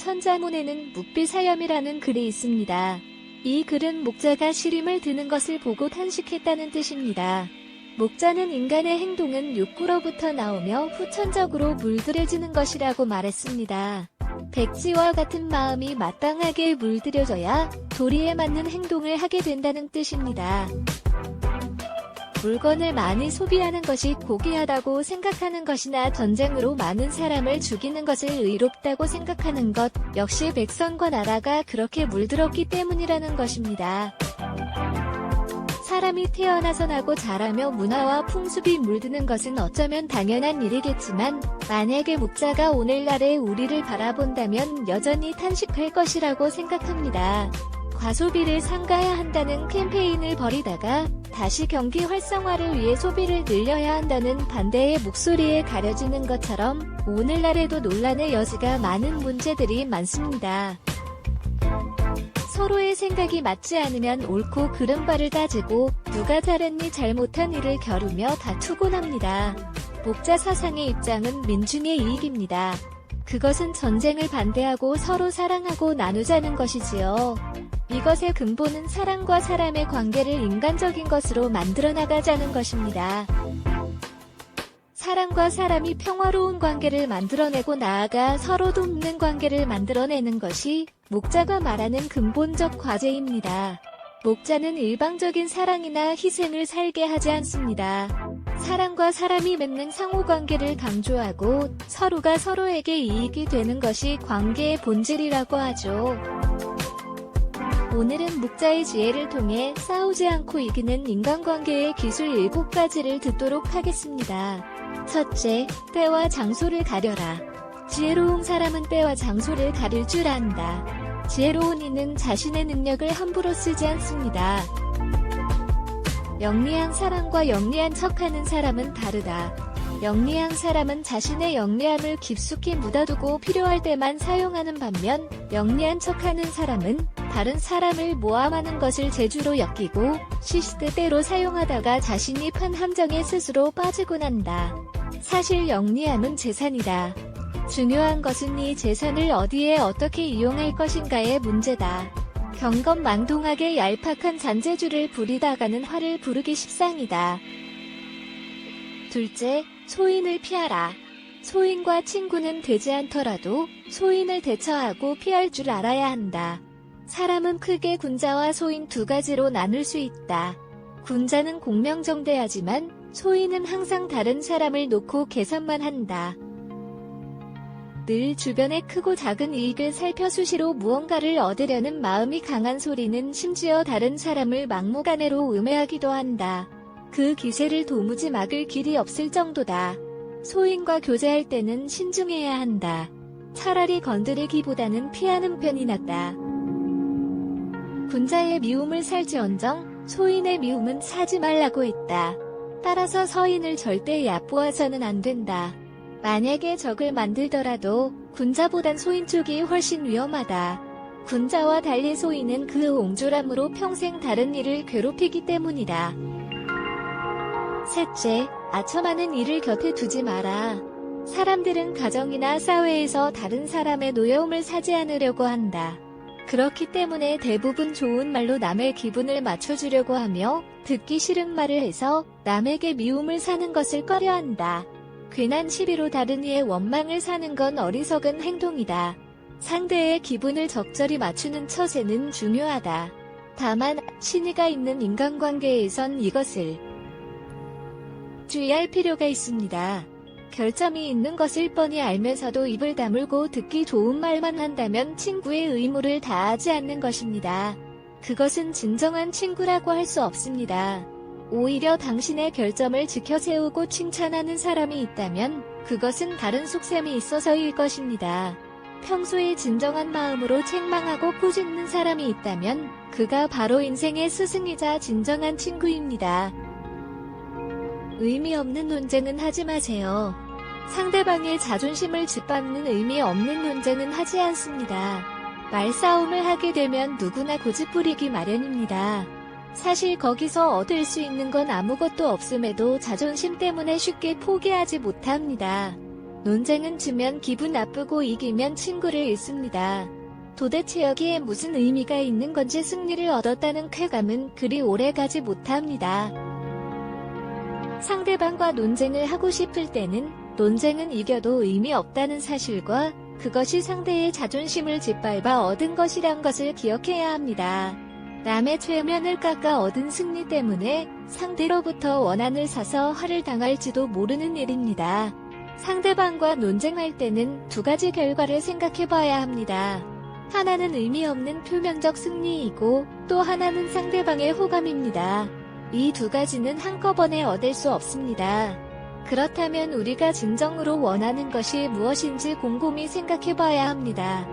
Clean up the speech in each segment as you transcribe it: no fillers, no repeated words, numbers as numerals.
천자문에는 묵비사염이라는 글이 있습니다. 이 글은 목자가 시림을 드는 것을 보고 탄식했다는 뜻입니다. 목자는 인간의 행동은 욕구로부터 나오며 후천적으로 물들여지는 것이라고 말했습니다. 백지와 같은 마음이 마땅하게 물들여져야 도리에 맞는 행동을 하게 된다는 뜻입니다. 물건을 많이 소비하는 것이 고귀하다고 생각하는 것이나 전쟁으로 많은 사람을 죽이는 것을 의롭다고 생각하는 것 역시 백성과 나라가 그렇게 물들었기 때문이라는 것입니다. 사람이 태어나서 나고 자라며 문화와 풍습이 물드는 것은 어쩌면 당연한 일이겠지만 만약에 목자가 오늘날의 우리를 바라본다면 여전히 탄식할 것이라고 생각합니다. 과소비를 삼가야 한다는 캠페인을 벌이다가 다시 경기 활성화를 위해 소비를 늘려야 한다는 반대의 목소리에 가려지는 것처럼 오늘날에도 논란의 여지가 많은 문제들이 많습니다. 서로의 생각이 맞지 않으면 옳고 그른 바를 따지고 누가 잘했니 잘못한 일을 겨루며 다투곤 합니다. 목자 사상의 입장은 민중의 이익입니다. 그것은 전쟁을 반대하고 서로 사랑하고 나누자는 것이지요. 이것의 근본은 사람과 사람의 관계를 인간적인 것으로 만들어 나가자는 것입니다. 사람과 사람이 평화로운 관계를 만들어내고 나아가 서로 돕는 관계를 만들어내는 것이 목자가 말하는 근본적 과제입니다. 목자는 일방적인 사랑이나 희생을 살게 하지 않습니다. 사람과 사람이 맺는 상호관계를 강조하고 서로가 서로에게 이익이 되는 것이 관계의 본질이라고 하죠. 오늘은 목자의 지혜를 통해 싸우지 않고 이기는 인간관계의 기술 7가지를 듣도록 하겠습니다. 첫째, 때와 장소를 가려라. 지혜로운 사람은 때와 장소를 가릴 줄 안다. 지혜로운 이는 자신의 능력을 함부로 쓰지 않습니다. 영리한 사람과 영리한 척하는 사람은 다르다. 영리한 사람은 자신의 영리함을 깊숙이 묻어두고 필요할 때만 사용하는 반면 영리한 척하는 사람은 다른 사람을 모함하는 것을 재주로 엮이고 시시때때로 사용하다가 자신이 판 함정에 스스로 빠지곤 한다. 사실 영리함은 재산이다. 중요한 것은 이 재산을 어디에 어떻게 이용할 것인가의 문제다. 경건망동하게 얄팍한 잔재주를 부리다가는 화를 부르기 십상이다. 둘째, 소인을 피하라. 소인과 친구는 되지 않더라도 소인을 대처하고 피할 줄 알아야 한다. 사람은 크게 군자와 소인 2가지로 나눌 수 있다. 군자는 공명정대하지만 소인은 항상 다른 사람을 놓고 계산만 한다. 늘 주변의 크고 작은 이익을 살펴 수시로 무언가를 얻으려는 마음이 강한 소리는 심지어 다른 사람을 막무가내로 음해하기도 한다. 그 기세를 도무지 막을 길이 없을 정도다. 소인과 교제할 때는 신중해야 한다. 차라리 건드리기보다는 피하는 편이 낫다. 군자의 미움을 살지언정 소인의 미움은 사지 말라고 했다. 따라서 서인을 절대 얕보아서는 안 된다. 만약에 적을 만들더라도 군자보단 소인 쪽이 훨씬 위험하다. 군자와 달리 소인은 그 옹졸함으로 평생 다른 이를 괴롭히기 때문이다. 셋째, 아첨하는 일을 곁에 두지 마라. 사람들은 가정이나 사회에서 다른 사람의 노여움을 사지 않으려고 한다. 그렇기 때문에 대부분 좋은 말로 남의 기분을 맞춰주려고 하며 듣기 싫은 말을 해서 남에게 미움을 사는 것을 꺼려한다. 괜한 시비로 다른 이의 원망을 사는 건 어리석은 행동이다. 상대의 기분을 적절히 맞추는 처세는 중요하다. 다만 신의가 있는 인간관계에선 이것을 주의할 필요가 있습니다. 결점이 있는 것을 뻔히 알면서도 입을 다물고 듣기 좋은 말만 한다면 친구의 의무를 다하지 않는 것입니다. 그것은 진정한 친구라고 할 수 없습니다. 오히려 당신의 결점을 지켜세우고 칭찬하는 사람이 있다면 그것은 다른 속셈이 있어서일 것입니다. 평소에 진정한 마음으로 책망하고 꾸짖는 사람이 있다면 그가 바로 인생의 스승이자 진정한 친구입니다. 의미 없는 논쟁은 하지 마세요. 상대방의 자존심을 짓밟는 의미 없는 논쟁은 하지 않습니다. 말싸움을 하게 되면 누구나 고집부리기 마련입니다. 사실 거기서 얻을 수 있는 건 아무것도 없음에도 자존심 때문에 쉽게 포기하지 못합니다. 논쟁은 지면 기분 나쁘고 이기면 친구를 잃습니다. 도대체 여기에 무슨 의미가 있는 건지 승리를 얻었다는 쾌감은 그리 오래가지 못합니다. 상대방과 논쟁을 하고 싶을 때는 논쟁은 이겨도 의미 없다는 사실과 그것이 상대의 자존심을 짓밟아 얻은 것이란 것을 기억해야 합니다. 남의 최면을 깎아 얻은 승리 때문에 상대로부터 원한을 사서 화를 당할지도 모르는 일입니다. 상대방과 논쟁할 때는 두 가지 결과를 생각해봐야 합니다. 하나는 의미 없는 표면적 승리이고 또 하나는 상대방의 호감입니다. 이 두 가지는 한꺼번에 얻을 수 없습니다. 그렇다면 우리가 진정으로 원하는 것이 무엇인지 곰곰이 생각해봐야 합니다.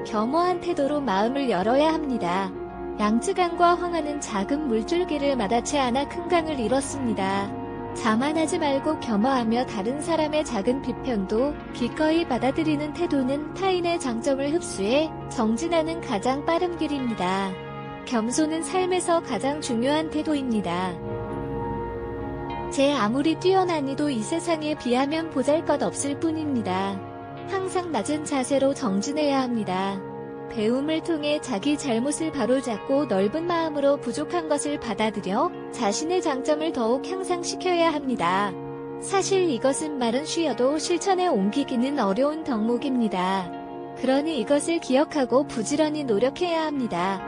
겸허한 태도로 마음을 열어야 합니다. 양쯔강과 황하는 작은 물줄기를 마다채 않아 큰 강을 이뤘습니다. 자만하지 말고 겸허하며 다른 사람의 작은 비평도 기꺼이 받아들이는 태도는 타인의 장점을 흡수해 정진하는 가장 빠른 길입니다. 겸손은 삶에서 가장 중요한 태도입니다. 제 아무리 뛰어나니도 이 세상에 비하면 보잘것없을 뿐입니다. 항상 낮은 자세로 정진해야 합니다. 배움을 통해 자기 잘못을 바로잡고 넓은 마음으로 부족한 것을 받아들여 자신의 장점을 더욱 향상시켜야 합니다. 사실 이것은 말은 쉬어도 실천에 옮기기는 어려운 덕목입니다. 그러니 이것을 기억하고 부지런히 노력해야 합니다.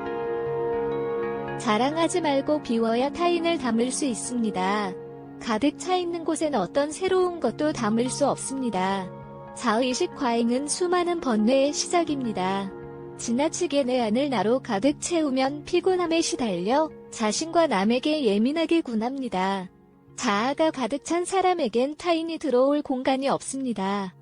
자랑하지 말고 비워야 타인을 담을 수 있습니다. 가득 차 있는 곳엔 어떤 새로운 것도 담을 수 없습니다. 자의식 과잉은 수많은 번뇌의 시작입니다. 지나치게 내 안을 나로 가득 채우면 피곤함에 시달려 자신과 남에게 예민하게 군합니다. 자아가 가득 찬 사람에겐 타인이 들어올 공간이 없습니다.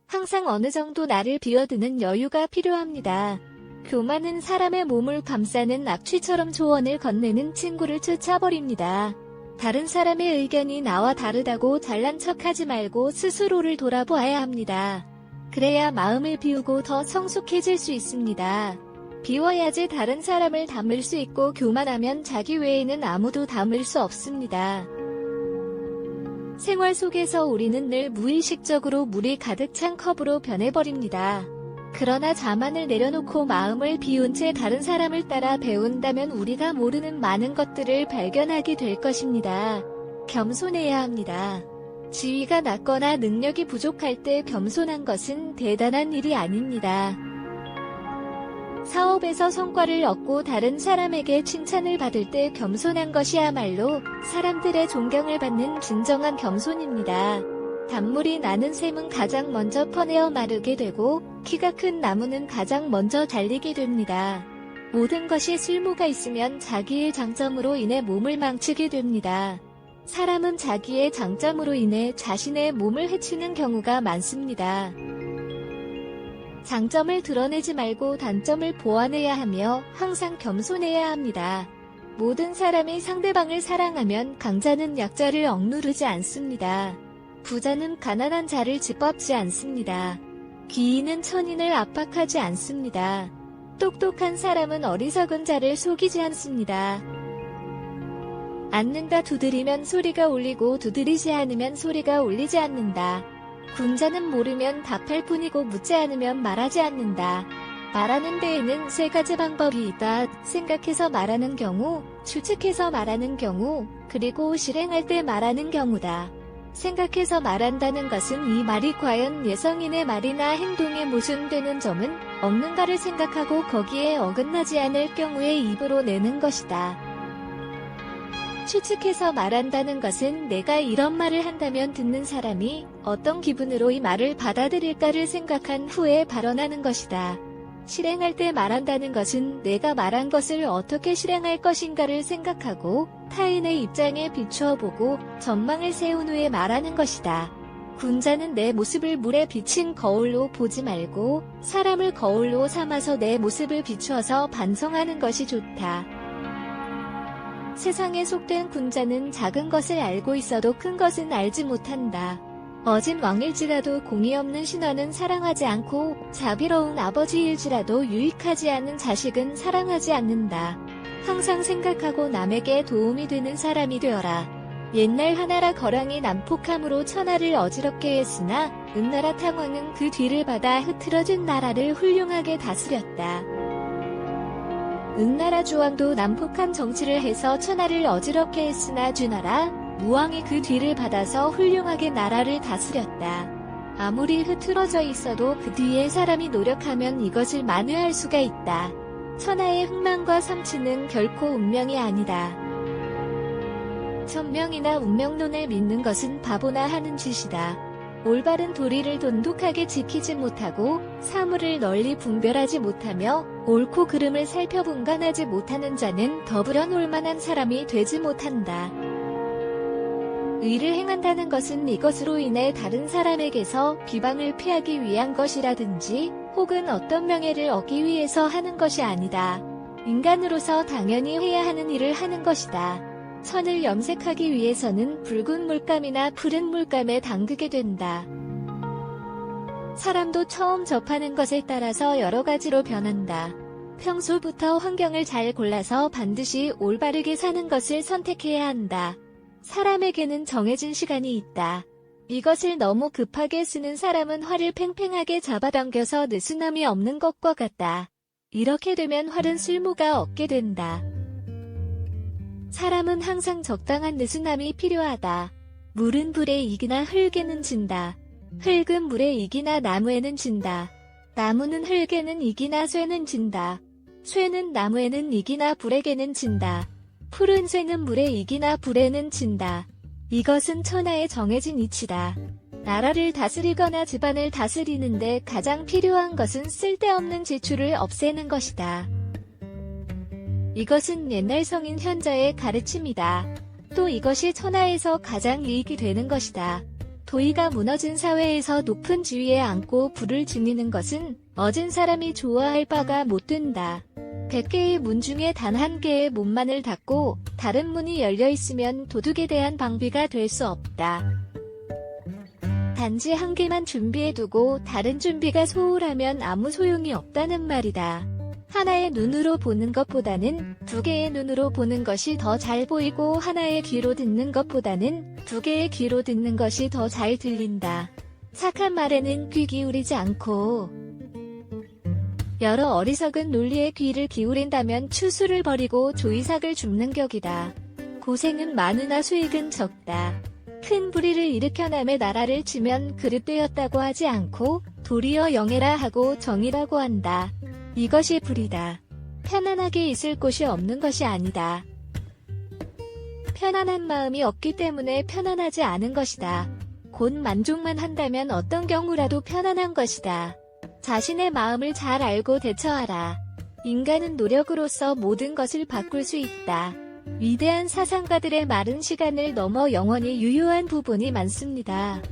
항상 어느 정도 나를 비워두는 여유가 필요합니다. 교만은 사람의 몸을 감싸는 악취처럼 조언을 건네는 친구를 쫓아버립니다. 다른 사람의 의견이 나와 다르다고 잘난 척하지 말고 스스로를 돌아보아야 합니다. 그래야 마음을 비우고 더 성숙해질 수 있습니다. 비워야지 다른 사람을 담을 수 있고 교만하면 자기 외에는 아무도 담을 수 없습니다. 생활 속에서 우리는 늘 무의식적으로 물이 가득 찬 컵으로 변해버립니다. 그러나 자만을 내려놓고 마음을 비운 채 다른 사람을 따라 배운다면 우리가 모르는 많은 것들을 발견하게 될 것입니다. 겸손해야 합니다. 지위가 낮거나 능력이 부족할 때 겸손한 것은 대단한 일이 아닙니다. 사업에서 성과를 얻고 다른 사람에게 칭찬을 받을 때 겸손한 것이야말로 사람들의 존경을 받는 진정한 겸손입니다. 단물이 나는 샘은 가장 먼저 퍼내어 마르게 되고 키가 큰 나무는 가장 먼저 잘리게 됩니다. 모든 것이 쓸모가 있으면 자기의 장점으로 인해 몸을 망치게 됩니다. 사람은 자기의 장점으로 인해 자신의 몸을 해치는 경우가 많습니다. 장점을 드러내지 말고 단점을 보완해야 하며 항상 겸손해야 합니다. 모든 사람이 상대방을 사랑하면 강자는 약자를 억누르지 않습니다. 부자는 가난한 자를 짓밟지 않습니다. 귀인은 천인을 압박하지 않습니다. 똑똑한 사람은 어리석은 자를 속이지 않습니다. 앉는다 두드리면 소리가 울리고 두드리지 않으면 소리가 울리지 않는다. 군자는 모르면 답할 뿐이고 묻지 않으면 말하지 않는다. 말하는 데에는 세 가지 방법이 있다. 생각해서 말하는 경우, 추측해서 말하는 경우, 그리고 실행할 때 말하는 경우다. 생각해서 말한다는 것은 이 말이 과연 예성인의 말이나 행동에 모순되는 점은 없는가를 생각하고 거기에 어긋나지 않을 경우에 입으로 내는 것이다. 추측해서 말한다는 것은 내가 이런 말을 한다면 듣는 사람이 어떤 기분으로 이 말을 받아들일까를 생각한 후에 발언하는 것이다. 실행할 때 말한다는 것은 내가 말한 것을 어떻게 실행할 것인가를 생각하고 타인의 입장에 비추어 보고 전망을 세운 후에 말하는 것이다. 군자는 내 모습을 물에 비친 거울로 보지 말고 사람을 거울로 삼아서 내 모습을 비추어서 반성하는 것이 좋다. 세상에 속된 군자는 작은 것을 알고 있어도 큰 것은 알지 못한다. 어진 왕일지라도 공의 없는 신하는 사랑하지 않고 자비로운 아버지일지라도 유익하지 않은 자식은 사랑하지 않는다. 항상 생각하고 남에게 도움이 되는 사람이 되어라. 옛날 하나라 거랑이 난폭함으로 천하를 어지럽게 했으나 은나라 탕왕은 그 뒤를 받아 흐트러진 나라를 훌륭하게 다스렸다. 은나라 주왕도 난폭한 정치를 해서 천하를 어지럽게 했으나 주나라 무왕이 그 뒤를 받아서 훌륭하게 나라를 다스렸다. 아무리 흐트러져 있어도 그 뒤에 사람이 노력하면 이것을 만회할 수가 있다. 천하의 흥망과 성취는 결코 운명이 아니다. 천명이나 운명론을 믿는 것은 바보나 하는 짓이다. 올바른 도리를 돈독하게 지키지 못하고 사물을 널리 분별하지 못하며 옳고 그름을 살펴 분간하지 못하는 자는 더불어 놀만한 사람이 되지 못한다. 의를 행한다는 것은 이것으로 인해 다른 사람에게서 비방을 피하기 위한 것이라든지 혹은 어떤 명예를 얻기 위해서 하는 것이 아니다. 인간으로서 당연히 해야 하는 일을 하는 것이다. 선을 염색하기 위해서는 붉은 물감이나 푸른 물감에 담그게 된다. 사람도 처음 접하는 것에 따라서 여러 가지로 변한다. 평소부터 환경을 잘 골라서 반드시 올바르게 사는 것을 선택해야 한다. 사람에게는 정해진 시간이 있다. 이것을 너무 급하게 쓰는 사람은 활을 팽팽하게 잡아당겨서 느슨함이 없는 것과 같다. 이렇게 되면 활은 쓸모가 없게 된다. 사람은 항상 적당한 느슨함이 필요하다. 물은 불에 익으나 흙에는 진다. 흙은 물에 익으나 나무에는 진다. 나무는 흙에는 익으나 쇠는 진다. 쇠는 나무에는 익으나 불에게는 진다. 푸른 쇠는 물에 익으나 불에는 진다. 이것은 천하의 정해진 이치다. 나라를 다스리거나 집안을 다스리는데 가장 필요한 것은 쓸데없는 지출을 없애는 것이다. 이것은 옛날 성인 현자의 가르침이다. 또 이것이 천하에서 가장 이익이 되는 것이다. 도의가 무너진 사회에서 높은 지위에 앉고 부를 지니는 것은 얻은 사람이 좋아할 바가 못 된다. 100개의 문 중에 단 한 개의 문만을 닫고 다른 문이 열려 있으면 도둑에 대한 방비가 될 수 없다. 단지 한 개만 준비해두고 다른 준비가 소홀하면 아무 소용이 없다는 말이다. 하나의 눈으로 보는 것보다는 두 개의 눈으로 보는 것이 더 잘 보이고 하나의 귀로 듣는 것보다는 두 개의 귀로 듣는 것이 더 잘 들린다. 착한 말에는 귀 기울이지 않고 여러 어리석은 논리에 귀를 기울인다면 추수를 버리고 조이삭을 줍는 격이다. 고생은 많으나 수익은 적다. 큰 불의를 일으켜 남의 나라를 치면 그릇되었다고 하지 않고 도리어 영예라 하고 정의라고 한다. 이것이 불이다. 편안하게 있을 곳이 없는 것이 아니다. 편안한 마음이 없기 때문에 편안하지 않은 것이다. 곧 만족만 한다면 어떤 경우라도 편안한 것이다. 자신의 마음을 잘 알고 대처하라. 인간은 노력으로서 모든 것을 바꿀 수 있다. 위대한 사상가들의 말은 시간을 넘어 영원히 유효한 부분이 많습니다.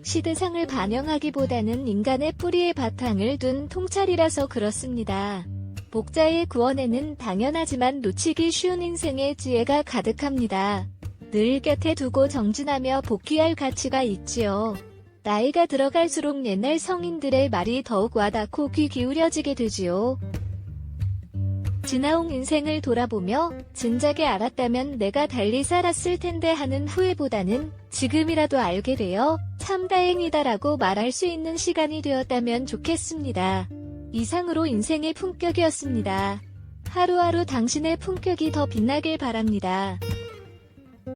시대상을 반영하기보다는 인간의 뿌리의 바탕을 둔 통찰이라서 그렇습니다. 목자의 구원에는 당연하지만 놓치기 쉬운 인생의 지혜가 가득합니다. 늘 곁에 두고 정진하며 복귀할 가치가 있지요. 나이가 들어갈수록 옛날 성인들의 말이 더욱 와닿고 귀 기울여지게 되지요. 지나온 인생을 돌아보며 진작에 알았다면 내가 달리 살았을 텐데 하는 후회보다는 지금이라도 알게 되어 참 다행이다라고 말할 수 있는 시간이 되었다면 좋겠습니다. 이상으로 인생의 품격이었습니다. 하루하루 당신의 품격이 더 빛나길 바랍니다.